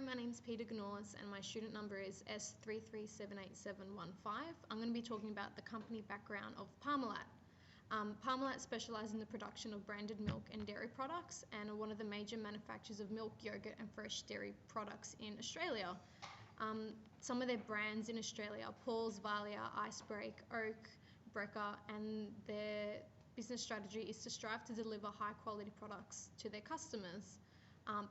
Hi, my name's Peter Gnorz and my student number is S3378715. I'm going to be talking about the company background of Parmalat. Parmalat specialise in the production of branded milk and dairy products and are one of the major manufacturers of milk, yogurt and fresh dairy products in Australia. Some of their brands in Australia are Paul's, Valia, Icebreak, Oak, Brecker, and their business strategy is to strive to deliver high quality products to their customers.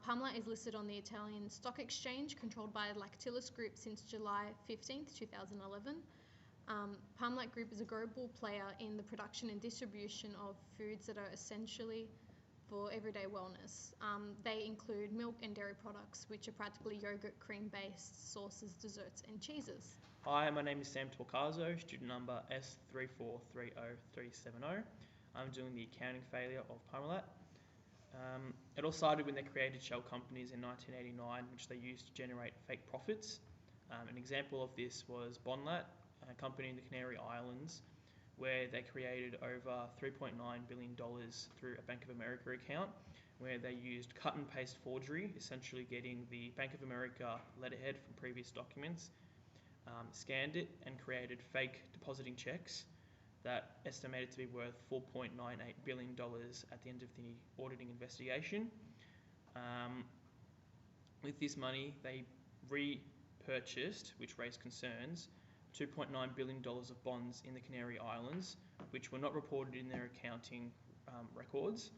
Parmalat is listed on the Italian Stock Exchange, controlled by Lactalis Group since July 15th, 2011. Parmalat Group is a global player in the production and distribution of foods that are essentially for everyday wellness. They include milk and dairy products, which are practically yogurt, cream-based sauces, desserts and cheeses. Hi, my name is Sam Torcaso, student number S3430370. I'm doing the accounting failure of Parmalat. It all started when they created shell companies in 1989, which they used to generate fake profits. An example of this was Bonlat, a company in the Canary Islands, where they created over $3.9 billion through a Bank of America account, where they used cut and paste forgery, essentially getting the Bank of America letterhead from previous documents, scanned it and created fake depositing checks that estimated to be worth $4.98 billion at the end of the auditing investigation. With this money, they repurchased, which raised concerns, $2.9 billion of bonds in the Canary Islands, which were not reported in their accounting records.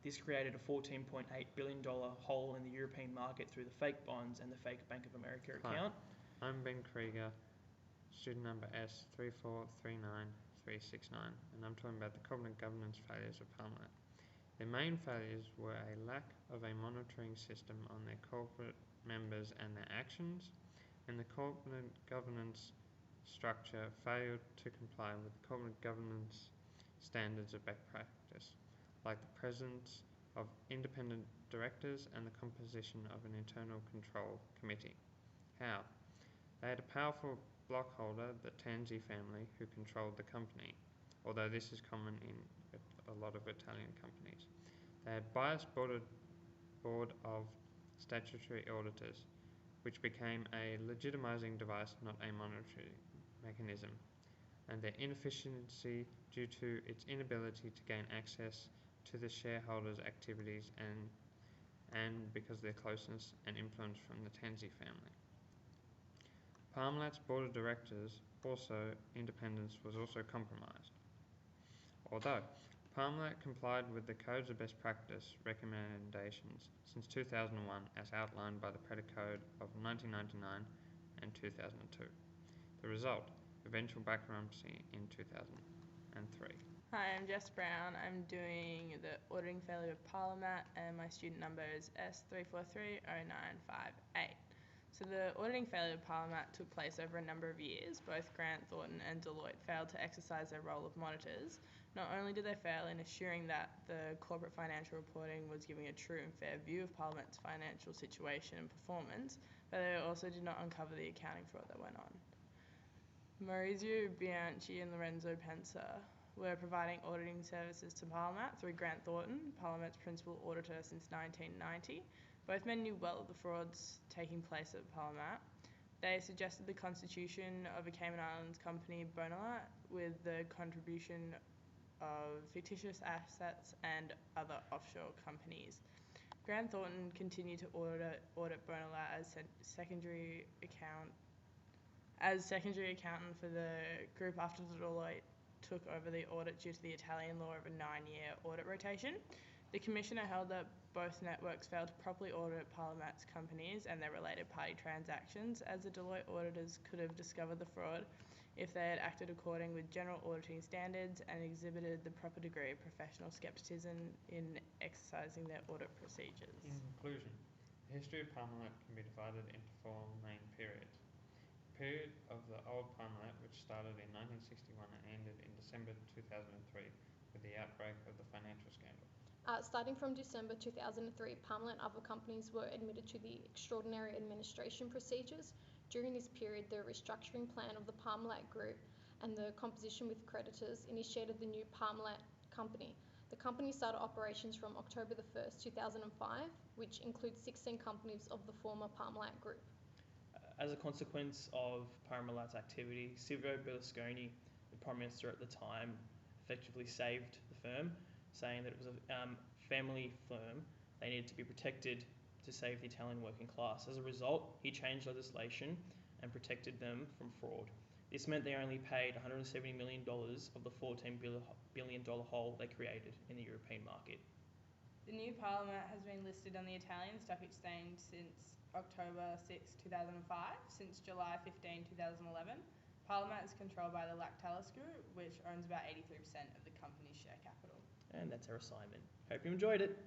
This created a $14.8 billion hole in the European market through the fake bonds and the fake Bank of America account. Hi, I'm Ben Krieger, student number S3439369, and I'm talking about the corporate governance failures of Parmalat. Their main failures were a lack of a monitoring system on their corporate members and their actions, and the corporate governance structure failed to comply with corporate governance standards of best practice, like the presence of independent directors and the composition of an internal control committee. How? They had a powerful blockholder, the Tanzi family, who controlled the company, although this is common in a lot of Italian companies. They had biased board of statutory auditors, which became a legitimizing device, not a monitoring mechanism, and their inefficiency due to its inability to gain access to the shareholders' activities and because of their closeness and influence from the Tanzi family. Parmalat's board of directors independence was also compromised. Although Parmalat complied with the codes of best practice recommendations since 2001 as outlined by the Preda Code of 1999 and 2002. The result, eventual bankruptcy in 2003. Hi, I'm Jess Brown. I'm doing the auditing failure of Parmalat and my student number is S3430958. So the auditing failure of Parmalat took place over a number of years. Both Grant Thornton and Deloitte failed to exercise their role of monitors. Not only did they fail in assuring that the corporate financial reporting was giving a true and fair view of Parmalat's financial situation and performance, but they also did not uncover the accounting fraud that went on. Maurizio Bianchi and Lorenzo Pensa were providing auditing services to Parmalat through Grant Thornton, Parmalat's principal auditor since 1990. Both men knew well of the frauds taking place at Parmalat. They suggested the constitution of a Cayman Islands company, Parmalat, with the contribution of fictitious assets and other offshore companies. Grant Thornton continued to audit Parmalat as secondary accountant for the group after Deloitte took over the audit due to the Italian law of a 9-year audit rotation. The commissioner held that both networks failed to properly audit Parmalat's companies and their related party transactions, as the Deloitte auditors could have discovered the fraud if they had acted according with general auditing standards and exhibited the proper degree of professional skepticism in exercising their audit procedures. In conclusion, the history of Parmalat can be divided into 4 main periods. The period of the old Parmalat, which started in 1961 and ended in December 2003 with the outbreak of the financial scandal. Starting from December 2003, Parmalat and other companies were admitted to the extraordinary administration procedures. During this period, the restructuring plan of the Parmalat Group and the composition with creditors initiated the new Parmalat company. The company started operations from October the 1st, 2005, which includes 16 companies of the former Parmalat group. As a consequence of Parmalat's activity, Silvio Berlusconi, the Prime Minister at the time, effectively saved the firm, saying that it was a family firm. They needed to be protected to save the Italian working class. As a result, he changed legislation and protected them from fraud. This meant they only paid $170 million of the $14 billion hole they created in the European market. The new Parliament has been listed on the Italian Stock Exchange since October 6, 2005. Since July 15, 2011, Parliament is controlled by the Lactalis Group, which owns about 83% of the company's share capital. And that's our assignment. Hope you enjoyed it.